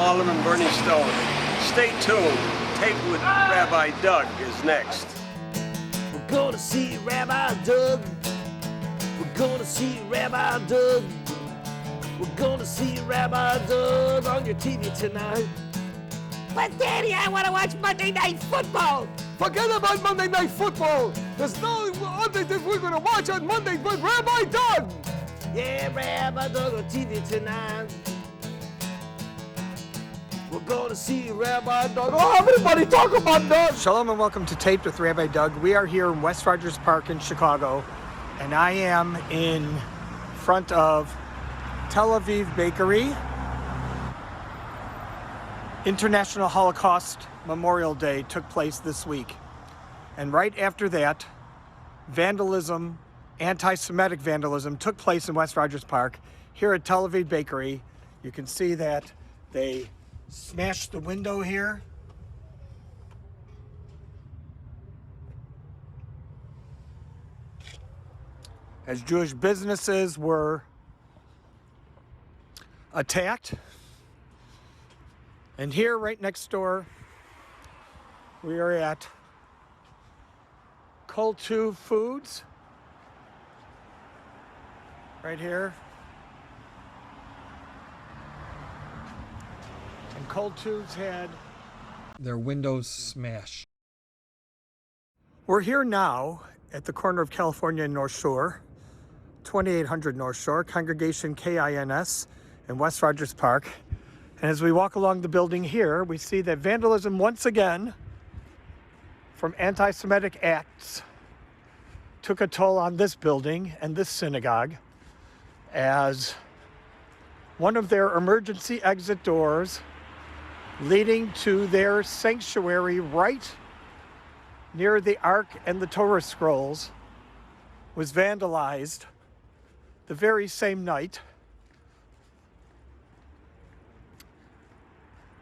Harlem and Bernie Stone. Stay tuned. Taped with Rabbi Doug is next. We're gonna see Rabbi Doug. We're gonna see Rabbi Doug. We're gonna see Rabbi Doug on your TV tonight. But Daddy, I want to watch Monday Night Football. Forget about Monday Night Football. There's no other thing we're going to watch on Monday but Rabbi Doug. Yeah, Rabbi Doug on TV tonight. We're going to see Rabbi Doug. Oh, everybody talk about Doug. Shalom and welcome to Taped with Rabbi Doug. We are here in West Rogers Park in Chicago, and I am in front of Tel Aviv Bakery. International Holocaust Memorial Day took place this week. And right after that, vandalism, anti-Semitic vandalism took place in West Rogers Park here at Tel Aviv Bakery. You can see that they smashed the window here. As Jewish businesses were attacked. And here, right next door, we are at Kol2 Foods. Right here. And Kol2's had their windows smashed. We're here now at the corner of California and North Shore, 2800 North Shore, Congregation KINS in West Rogers Park. And as we walk along the building here, we see that vandalism once again from anti-Semitic acts took a toll on this building and this synagogue, as one of their emergency exit doors leading to their sanctuary right near the Ark and the Torah scrolls was vandalized the very same night.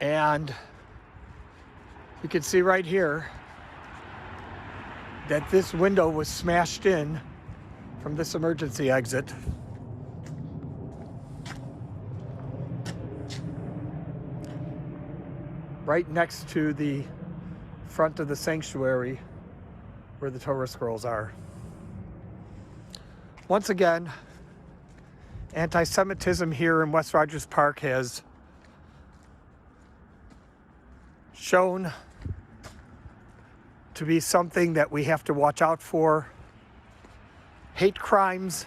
And you can see right here that this window was smashed in from this emergency exit. Right next to the front of the sanctuary where the Torah scrolls are. Once again, anti-Semitism here in West Rogers Park has shown to be something that we have to watch out for. Hate crimes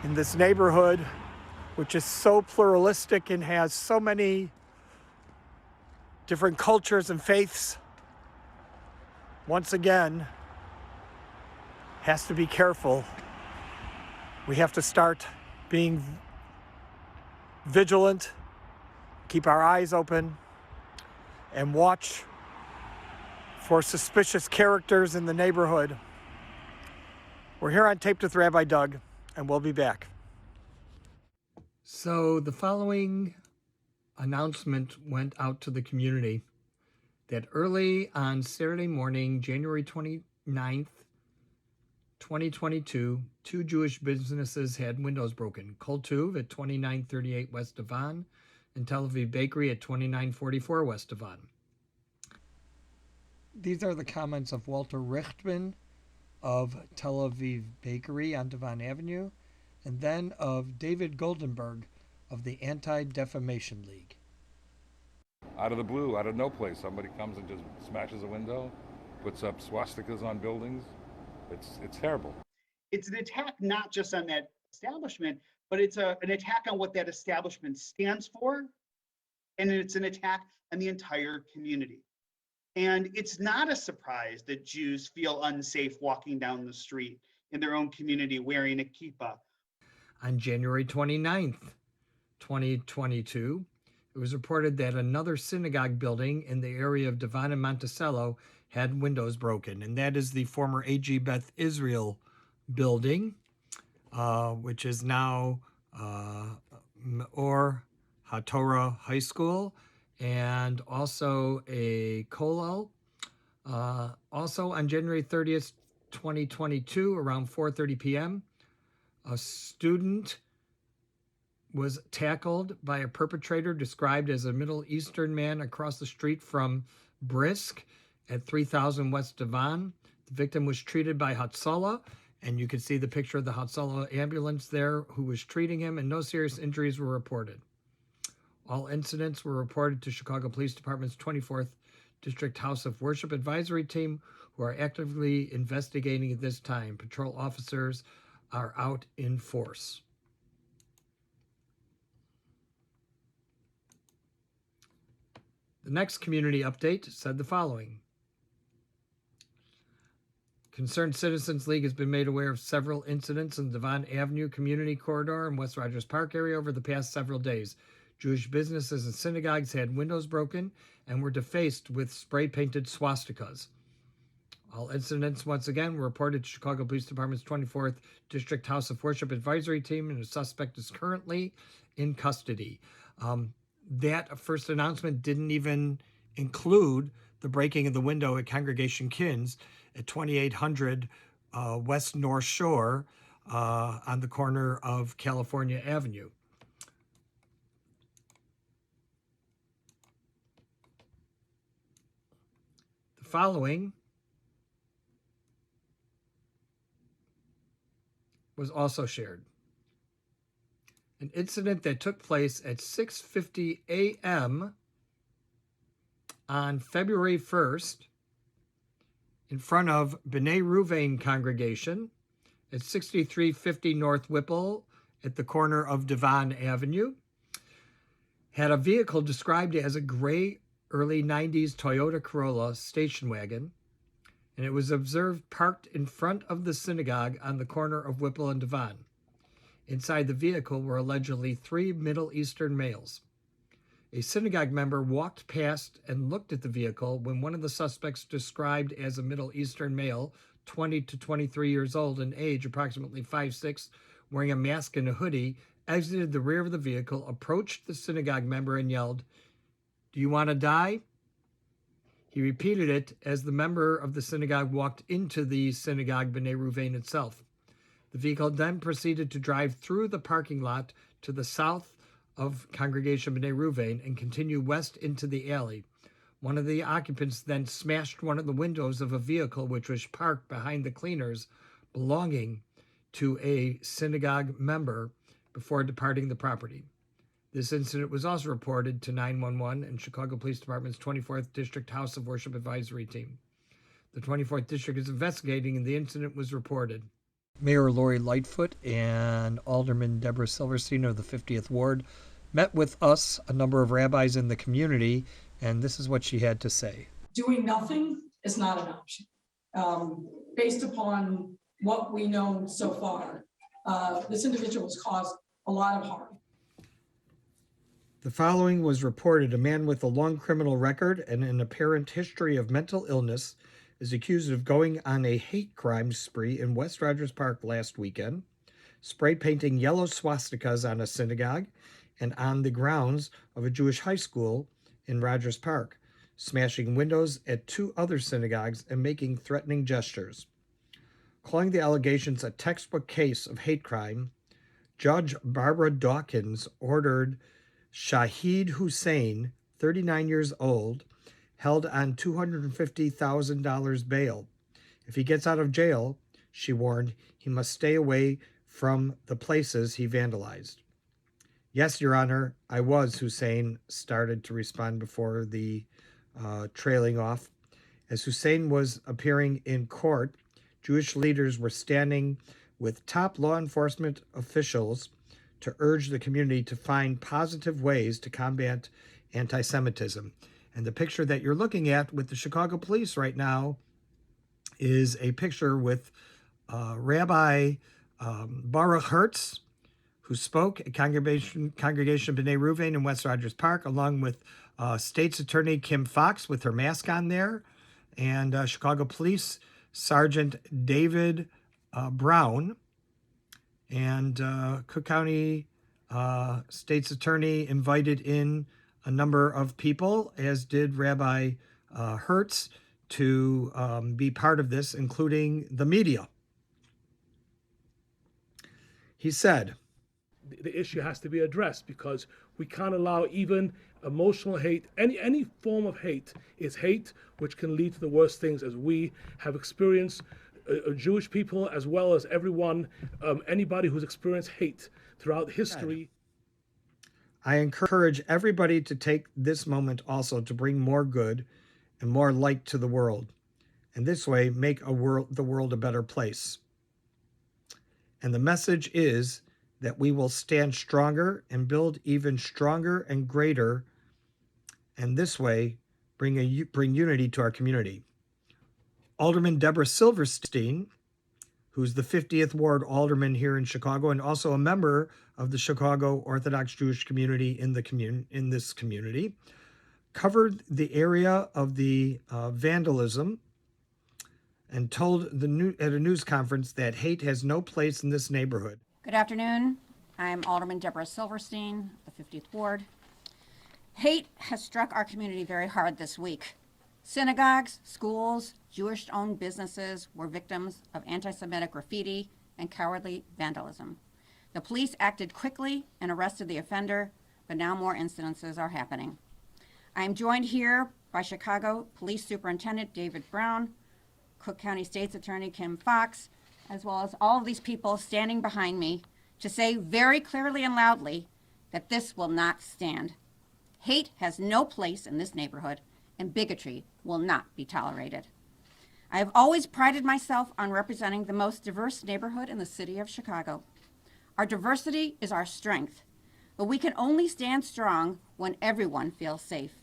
in this neighborhood, which is so pluralistic and has so many different cultures and faiths, once again, has to be careful. We have to start being vigilant, keep our eyes open, and watch for suspicious characters in the neighborhood. We're here on Taped with Rabbi Doug, and we'll be back. So the following announcement went out to the community that early on Saturday morning, January 29th, 2022, two Jewish businesses had windows broken. Kol2 at 2938 West Devon and Tel Aviv Bakery at 2944 West Devon. These are the comments of Walter Richtman of Tel Aviv Bakery on Devon Avenue, and then of David Goldenberg of the Anti-Defamation League. Out of the blue, out of no place, somebody comes and just smashes a window, puts up swastikas on buildings. It's terrible. It's an attack not just on that establishment, but it's an attack on what that establishment stands for, and it's an attack on the entire community. And it's not a surprise that Jews feel unsafe walking down the street in their own community wearing a kippah. On January 29th, 2022, it was reported that another synagogue building in the area of Devon and Monticello had windows broken, and that is the former AG Beth Israel building, which is now Or HaTorah High School, and also a kollel. Also on January 30th, 2022, around 4:30 p.m., a student was tackled by a perpetrator described as a Middle Eastern man across the street from Brisk at 3000 West Devon. The victim was treated by Hatzalah, and you can see the picture of the Hatzalah ambulance there who was treating him, and no serious injuries were reported. All incidents were reported to Chicago Police Department's 24th District House of Worship Advisory Team, who are actively investigating at this time. Patrol officers are out in force. The next community update said the following. Concerned Citizens League has been made aware of several incidents in the Devon Avenue Community Corridor in West Rogers Park area over the past several days. Jewish businesses and synagogues had windows broken and were defaced with spray-painted swastikas. All incidents, once again, were reported to Chicago Police Department's 24th District House of Worship Advisory Team, and the suspect is currently in custody. That first announcement didn't even include the breaking of the window at Congregation Kins at 2800 West North Shore on the corner of California Avenue. The following was also shared. An incident that took place at 6:50 a.m. on February 1st in front of B'nai Ruvain congregation at 6350 North Whipple at the corner of Devon Avenue had a vehicle described as a gray early 90s Toyota Corolla station wagon, and it was observed parked in front of the synagogue on the corner of Whipple and Devon. Inside the vehicle were allegedly 3 Middle Eastern males. A synagogue member walked past and looked at the vehicle when one of the suspects, described as a Middle Eastern male, 20 to 23 years old in age, approximately 5'6", wearing a mask and a hoodie, exited the rear of the vehicle, approached the synagogue member and yelled, "Do you want to die?" He repeated it as the member of the synagogue walked into the synagogue B'nai Ruvain itself. The vehicle then proceeded to drive through the parking lot to the south of Congregation B'nai Ruvain and continue west into the alley. One of the occupants then smashed one of the windows of a vehicle which was parked behind the cleaners belonging to a synagogue member before departing the property. This incident was also reported to 911 and Chicago Police Department's 24th District House of Worship Advisory Team. The 24th District is investigating, and the incident was reported. Mayor Lori Lightfoot and Alderman Deborah Silverstein of the 50th Ward met with us, a number of rabbis in the community, and this is what she had to say. Doing nothing is not an option. Based upon what we know so far, this individual has caused a lot of harm. The following was reported. A man with a long criminal record and an apparent history of mental illness is accused of going on a hate crime spree in West Rogers Park last weekend, spray painting yellow swastikas on a synagogue and on the grounds of a Jewish high school in Rogers Park, smashing windows at 2 other synagogues and making threatening gestures. Calling the allegations a textbook case of hate crime, Judge Barbara Dawkins ordered Shahid Hussein, 39 years old, held on $250,000 bail. If he gets out of jail, she warned, he must stay away from the places he vandalized. Yes, Your Honor, I was, Hussein started to respond before the trailing off. As Hussein was appearing in court, Jewish leaders were standing with top law enforcement officials to urge the community to find positive ways to combat anti-Semitism. And the picture that you're looking at with the Chicago police right now is a picture with Rabbi Baruch Hertz, who spoke at Congregation B'nai Ruvain in West Rogers Park, along with State's Attorney Kim Fox with her mask on there, and Chicago Police Sergeant David Brown, and Cook County State's Attorney invited in a number of people, as did Rabbi Hertz, to be part of this, including the media. He said, the issue has to be addressed, because we can't allow even emotional hate. Any form of hate is hate, which can lead to the worst things, as we have experienced. Jewish people, as well as everyone, anybody who's experienced hate throughout history. I encourage everybody to take this moment also to bring more good and more light to the world, and this way make the world a better place. And the message is that we will stand stronger and build even stronger and greater, and this way bring unity to our community. Alderman Deborah Silverstein, who's the 50th Ward Alderman here in Chicago and also a member of the Chicago Orthodox Jewish community in this community, covered the area of the vandalism and told at a news conference that hate has no place in this neighborhood. Good afternoon. I'm Alderman Deborah Silverstein, the 50th Ward. Hate has struck our community very hard this week. Synagogues, schools, Jewish-owned businesses were victims of anti-Semitic graffiti and cowardly vandalism. The police acted quickly and arrested the offender, but now more incidences are happening. I am joined here by Chicago Police Superintendent David Brown, Cook County State's Attorney Kim Fox, as well as all of these people standing behind me to say very clearly and loudly that this will not stand. Hate has no place in this neighborhood, and bigotry will not be tolerated. I have always prided myself on representing the most diverse neighborhood in the city of Chicago. Our diversity is our strength, but we can only stand strong when everyone feels safe.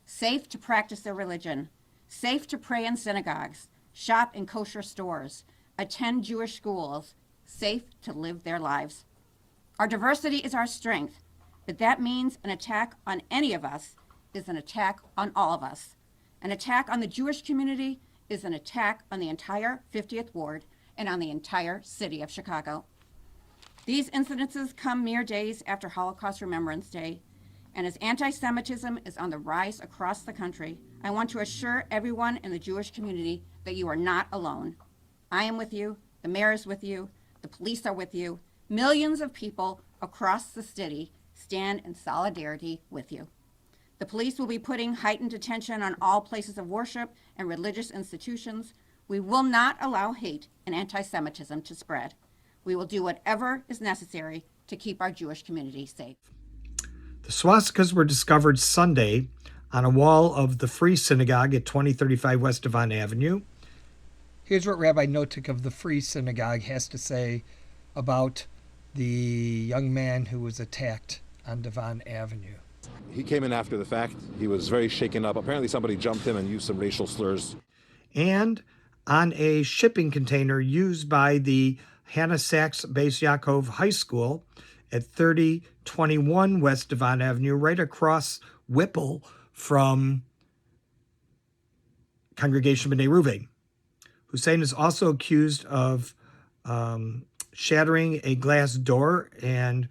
Safe to practice their religion, safe to pray in synagogues, shop in kosher stores, attend Jewish schools, safe to live their lives. Our diversity is our strength, but that means an attack on any of us is an attack on all of us. An attack on the Jewish community is an attack on the entire 50th Ward and on the entire city of Chicago. These incidences come mere days after Holocaust Remembrance Day, and as anti-Semitism is on the rise across the country, I want to assure everyone in the Jewish community that you are not alone. I am with you, the mayor is with you, the police are with you. Millions of people across the city stand in solidarity with you. The police will be putting heightened attention on all places of worship and religious institutions. We will not allow hate and anti-Semitism to spread. We will do whatever is necessary to keep our Jewish community safe. The swastikas were discovered Sunday on a wall of the Free Synagogue at 2035 West Devon Avenue. Here's what Rabbi Notik of the Free Synagogue has to say about the young man who was attacked on Devon Avenue. He came in after the fact. He was very shaken up. Apparently somebody jumped him and used some racial slurs. And on a shipping container used by the Hannah Sachs Beis Yaakov High School at 3021 West Devon Avenue, right across Whipple from Congregation B'nai Ruvain. Hussein is also accused of shattering a glass door and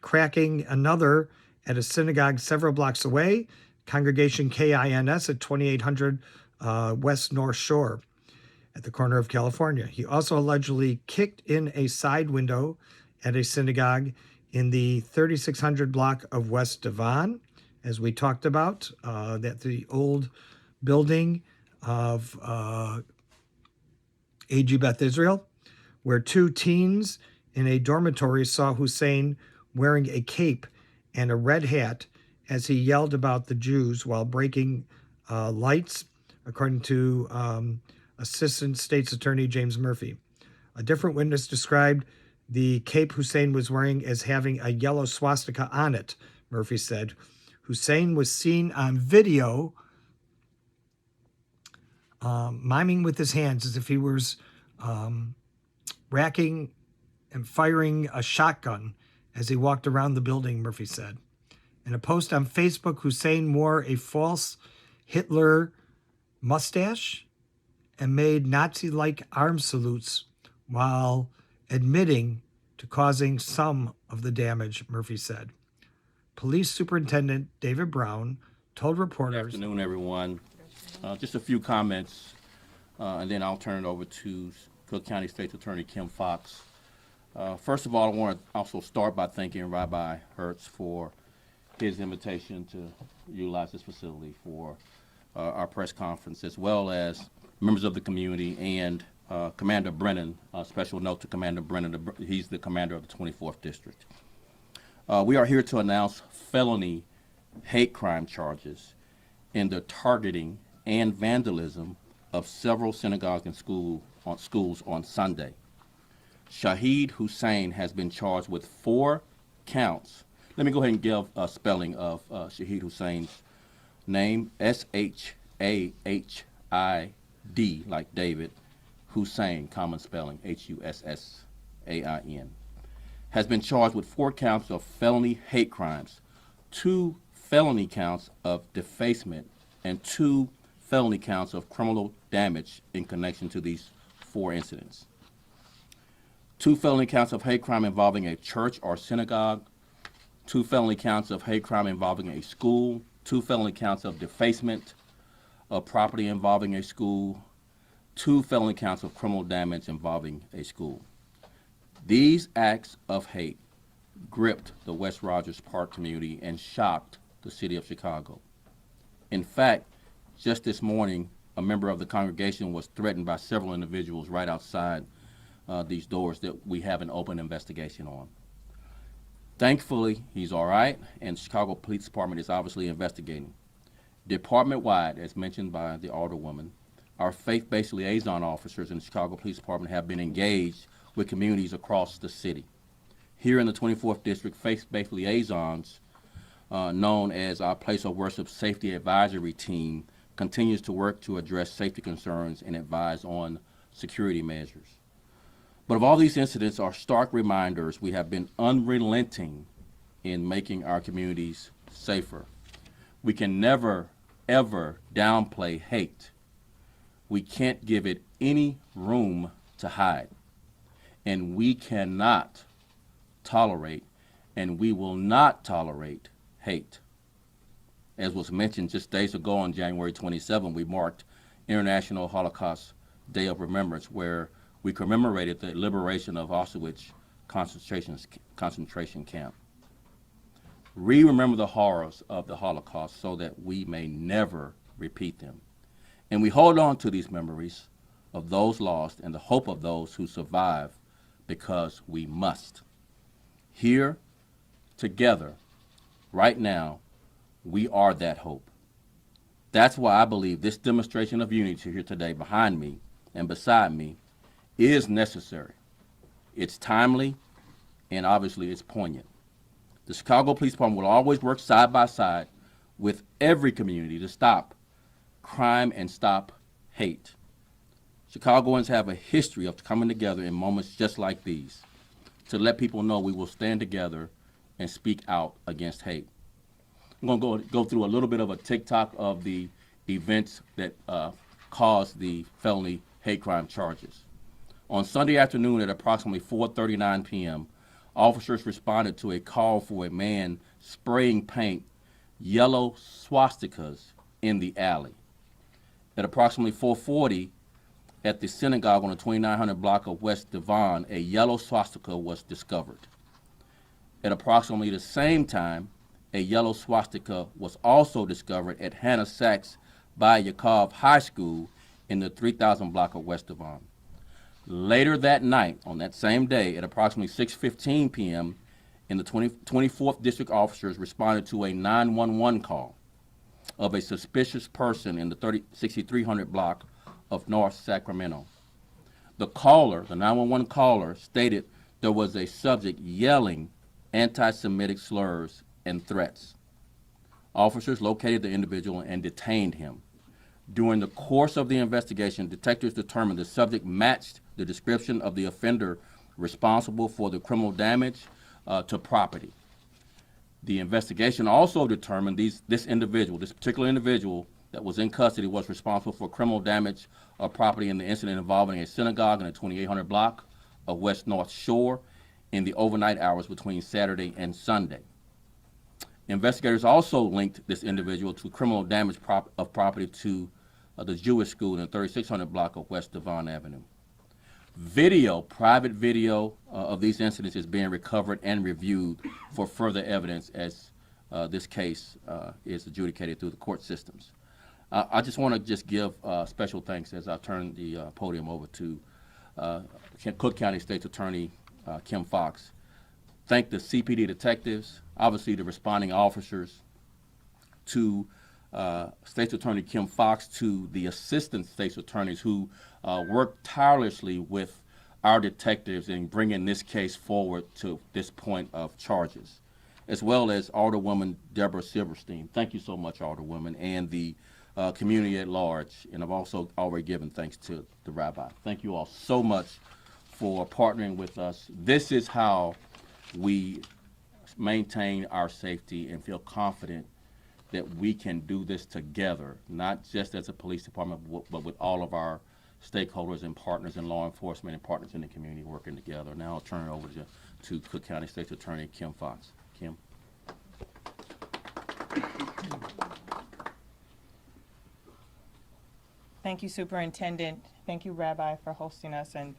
cracking another at a synagogue several blocks away, Congregation KINS at 2800 West North Shore at the corner of California. He also allegedly kicked in a side window at a synagogue in the 3600 block of West Devon, as we talked about, that the old building of AG Beth Israel, where two teens in a dormitory saw Hussein wearing a cape and a red hat as he yelled about the Jews while breaking lights, according to Assistant State's Attorney James Murphy. A different witness described the cape Hussein was wearing as having a yellow swastika on it, Murphy said. Hussein was seen on video miming with his hands as if he was racking and firing a shotgun as he walked around the building, Murphy said. In a post on Facebook, Hussein wore a false Hitler mustache and made Nazi-like arm salutes while admitting to causing some of the damage, Murphy said. Police Superintendent David Brown told reporters... Good afternoon, everyone. Just a few comments, and then I'll turn it over to Cook County State's Attorney Kim Fox. First of all, I want to also start by thanking Rabbi Hertz for his invitation to utilize this facility for our press conference, as well as members of the community and Commander Brennan. A special note to Commander Brennan, he's the commander of the 24th District. We are here to announce felony hate crime charges in the targeting and vandalism of several synagogues and schools on Sunday. Shahid Hussein has been charged with 4 counts. Let me go ahead and give a spelling of Shahid Hussein's name, S-H-A-H-I-D, like David, Hussein, common spelling, H-U-S-S-A-I-N, has been charged with 4 counts of felony hate crimes, 2 felony counts of defacement, and 2 felony counts of criminal damage in connection to these 4 incidents. 2 felony counts of hate crime involving a church or synagogue, 2 felony counts of hate crime involving a school, 2 felony counts of defacement of property involving a school, 2 felony counts of criminal damage involving a school. These acts of hate gripped the West Rogers Park community and shocked the city of Chicago. In fact, just this morning, a member of the congregation was threatened by several individuals right outside these doors that we have an open investigation on. Thankfully, he's all right, and the Chicago Police Department is obviously investigating. Department-wide, as mentioned by the Alderwoman, our faith-based liaison officers in the Chicago Police Department have been engaged with communities across the city. Here in the 24th District, faith-based liaisons, known as our Place of Worship Safety Advisory Team, continues to work to address safety concerns and advise on security measures. But of all these incidents are stark reminders we have been unrelenting in making our communities safer. We can never, ever downplay hate. We can't give it any room to hide. And we cannot tolerate, and we will not tolerate hate. As was mentioned just days ago on January 27, we marked International Holocaust Day of Remembrance, where we commemorated the liberation of Auschwitz concentration camp. We remember the horrors of the Holocaust so that we may never repeat them. And we hold on to these memories of those lost and the hope of those who survive because we must. Here, together, right now, we are that hope. That's why I believe this demonstration of unity here today behind me and beside me is necessary. It's timely, and obviously it's poignant. The Chicago Police Department will always work side by side with every community to stop crime and stop hate. Chicagoans have a history of coming together in moments just like these to let people know we will stand together and speak out against hate. I'm going to go through a little bit of a TikTok of the events that caused the felony hate crime charges. On Sunday afternoon at approximately 4:39 p.m., officers responded to a call for a man spraying paint yellow swastikas in the alley. At approximately 4:40, at the Synagogue on the 2900 block of West Devon, a yellow swastika was discovered. At approximately the same time, a yellow swastika was also discovered at Hannah Sachs by Yakov High School in the 3000 block of West Devon. Later that night, on that same day, at approximately 6:15 p.m., in the 24th District officers responded to a 911 call of a suspicious person in the 6300 block of North Sacramento. The caller, the 911 caller, stated there was a subject yelling anti-Semitic slurs and threats. Officers located the individual and detained him. During the course of the investigation, detectives determined the subject matched the description of the offender responsible for the criminal damage to property. The investigation also determined this particular individual that was in custody was responsible for criminal damage of property in the incident involving a synagogue in the 2800 block of West North Shore in the overnight hours between Saturday and Sunday. Investigators also linked this individual to criminal damage of property to the Jewish school in the 3600 block of West Devon Avenue. private video of these incidents is being recovered and reviewed for further evidence as this case is adjudicated through the court systems. I just want to just give special thanks as I turn the podium over to Cook County State's Attorney Kim Fox. Thank the CPD detectives, obviously the responding officers, to State's Attorney Kim Fox, to the assistant state's attorneys who worked tirelessly with our detectives in bringing this case forward to this point of charges, as well as Alderwoman Deborah Silverstein. Thank you so much, Alderwoman, and the community at large. And I've also already given thanks to the rabbi. Thank you all so much for partnering with us. This is how we maintain our safety and feel confident that we can do this together, not just as a police department, but with all of our stakeholders and partners in law enforcement and partners in the community working together. Now I'll turn it over to Cook County State's Attorney Kim Fox. Kim. Thank you, Superintendent. Thank you, Rabbi, for hosting us. And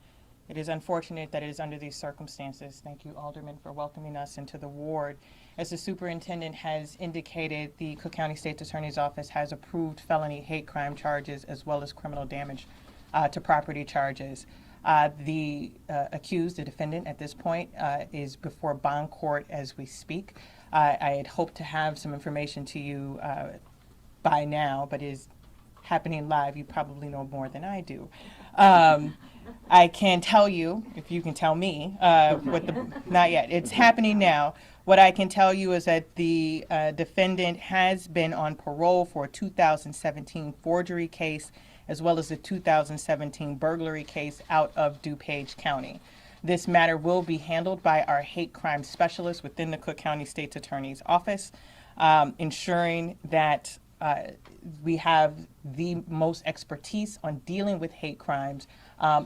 it is unfortunate that it is under these circumstances. Thank you, Alderman, for welcoming us into the ward. As the superintendent has indicated, the Cook County State's Attorney's Office has approved felony hate crime charges as well as criminal damage to property charges. The accused, the defendant at this point, is before bond court as we speak. I had hoped to have some information to you by now, but it is happening live. You probably know more than I do. I can tell you, if you can tell me, not yet. It's happening now. What I can tell you is that the defendant has been on parole for a 2017 forgery case, as well as a 2017 burglary case out of DuPage County. This matter will be handled by our hate crime specialist within the Cook County State's Attorney's Office, ensuring that we have the most expertise on dealing with hate crimes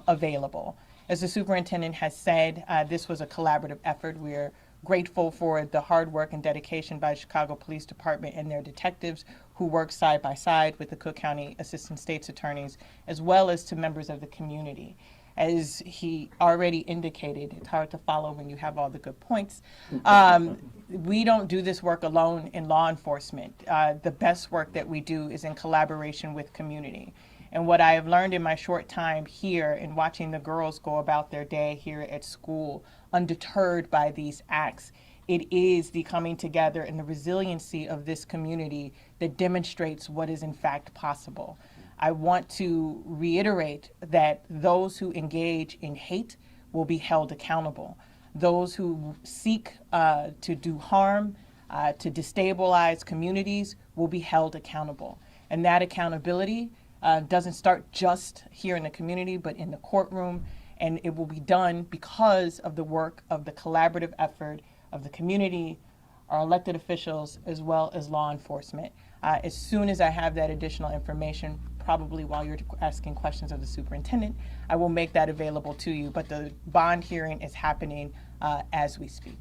available. As the superintendent has said, this was a collaborative effort. We're grateful for the hard work and dedication by the Chicago Police Department and their detectives who work side by side with the Cook County Assistant State's Attorneys, as well as to members of the community. As he already indicated, it's hard to follow when you have all the good points. We don't do this work alone in law enforcement. The best work that we do is in collaboration with community. And what I have learned in my short time here in watching the girls go about their day here at school, undeterred by these acts, it is the coming together and the resiliency of this community that demonstrates what is in fact possible. I want to reiterate that those who engage in hate will be held accountable. Those who seek to do harm, to destabilize communities will be held accountable. And that accountability doesn't start just here in the community, but in the courtroom. And it will be done because of the work of the collaborative effort of the community, our elected officials, as well as law enforcement. As soon as I have that additional information, probably while you're asking questions of the superintendent, I will make that available to you. But the bond hearing is happening as we speak.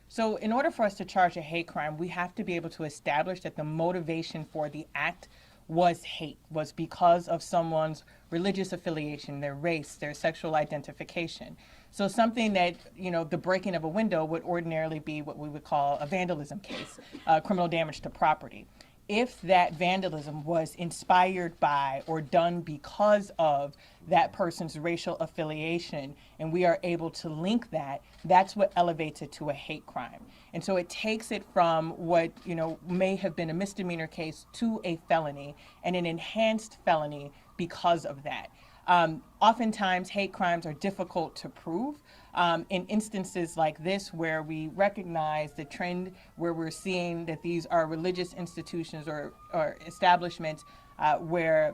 So in order for us to charge a hate crime, we have to be able to establish that the motivation for the act was hate, was because of someone's religious affiliation, their race, their sexual identification. So something that, the breaking of a window would ordinarily be what we would call a vandalism case, criminal damage to property. If that vandalism was inspired by or done because of that person's racial affiliation, and we are able to link that, that's what elevates it to a hate crime. And so it takes it from what, may have been a misdemeanor case to a felony and an enhanced felony because of that. Oftentimes, hate crimes are difficult to prove. In instances like this, where we recognize the trend, where we're seeing that these are religious institutions or establishments where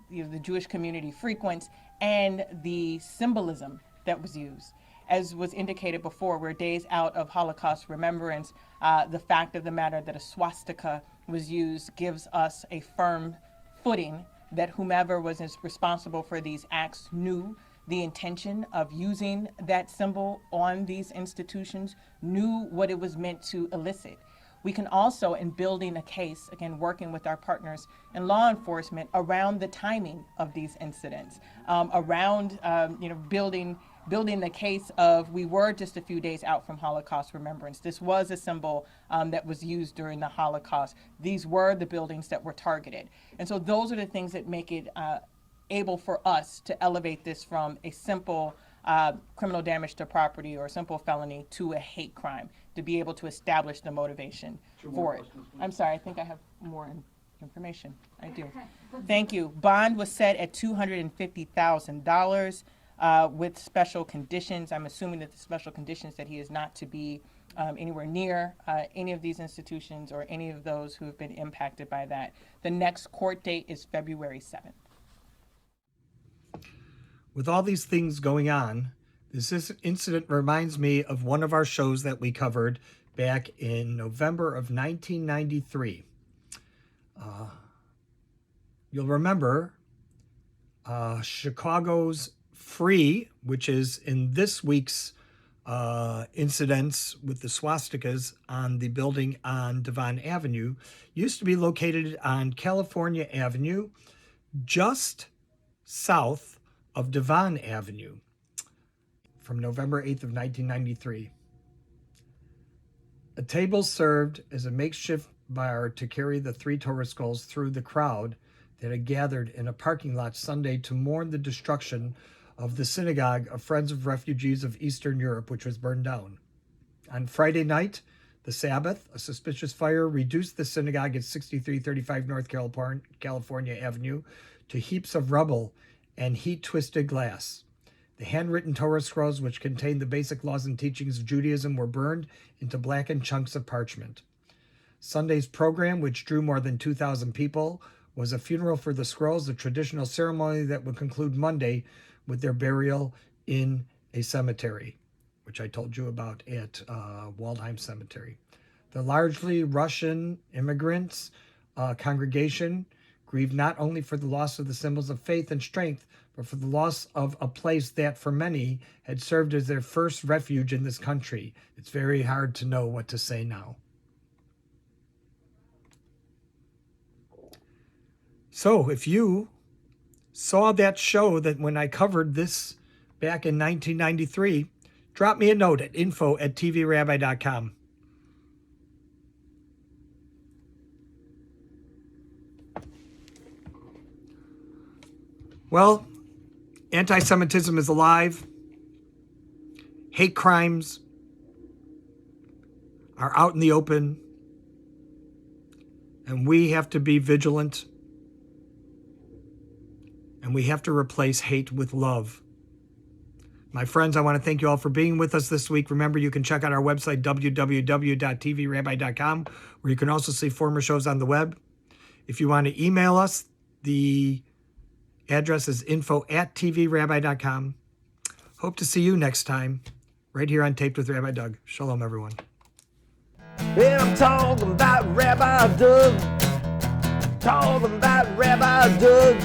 the Jewish community frequents, and the symbolism that was used. As was indicated before, we're days out of Holocaust Remembrance. The fact of the matter that a swastika was used gives us a firm footing that whomever was responsible for these acts knew the intention of using that symbol on these institutions, knew what it was meant to elicit. we can also, in building a case, again, working with our partners in law enforcement around the timing of these incidents, around building the case of we were just a few days out from Holocaust Remembrance. This was a symbol that was used during the Holocaust. These were the buildings that were targeted. And so those are the things that make it able for us to elevate this from a simple criminal damage to property or a simple felony to a hate crime, to be able to establish the motivation for it. I'm sorry, I think I have more information. I do. Thank you. Bond was set at $250,000 with special conditions. I'm assuming that the special conditions that he is not to be anywhere near any of these institutions or any of those who have been impacted by that. The next court date is February 7th. With all these things going on, this incident reminds me of one of our shows that we covered back in November of 1993. You'll remember Chicago's Free, which is in this week's incidents with the swastikas on the building on Devon Avenue, used to be located on California Avenue, just south of Devon Avenue, from November 8th of 1993. A table served as a makeshift bar to carry the 3 Torah skulls through the crowd that had gathered in a parking lot Sunday to mourn the destruction of the Synagogue of Friends of Refugees of Eastern Europe, which was burned down. On Friday night, the Sabbath, a suspicious fire reduced the synagogue at 6335 North California Avenue to heaps of rubble and heat-twisted glass. The handwritten Torah scrolls, which contained the basic laws and teachings of Judaism, were burned into blackened chunks of parchment. Sunday's program, which drew more than 2,000 people, was a funeral for the scrolls, a traditional ceremony that would conclude Monday with their burial in a cemetery, which I told you about at Waldheim Cemetery. The largely Russian immigrants congregation grieved not only for the loss of the symbols of faith and strength, but for the loss of a place that for many had served as their first refuge in this country. It's very hard to know what to say now. So if you saw that show that when I covered this back in 1993, drop me a note at info@tvrabbi.com. Well, anti-Semitism is alive. Hate crimes are out in the open. And we have to be vigilant. And we have to replace hate with love. My friends, I want to thank you all for being with us this week. Remember, you can check out our website, www.tvrabbi.com, where you can also see former shows on the web. If you want to email us, the address is info@tvrabbi.com. Hope to see you next time, right here on Taped with Rabbi Doug. Shalom, everyone. And I'm talking about Rabbi Doug. Talking about Rabbi Doug.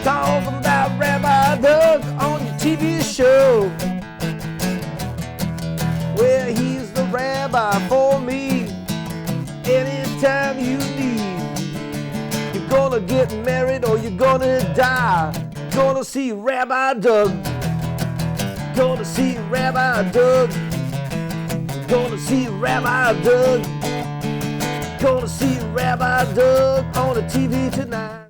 Talking about Rabbi Doug on your TV show. Well, he's the rabbi for me. Anytime you need. You're gonna get married or you're gonna die. Gonna see Rabbi Doug. Gonna see Rabbi Doug. Gonna see Rabbi Doug. Gonna see Rabbi Doug on the TV tonight.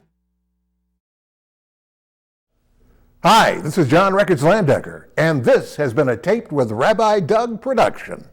Hi, this is John Records Landecker, and this has been a Taped with Rabbi Doug production.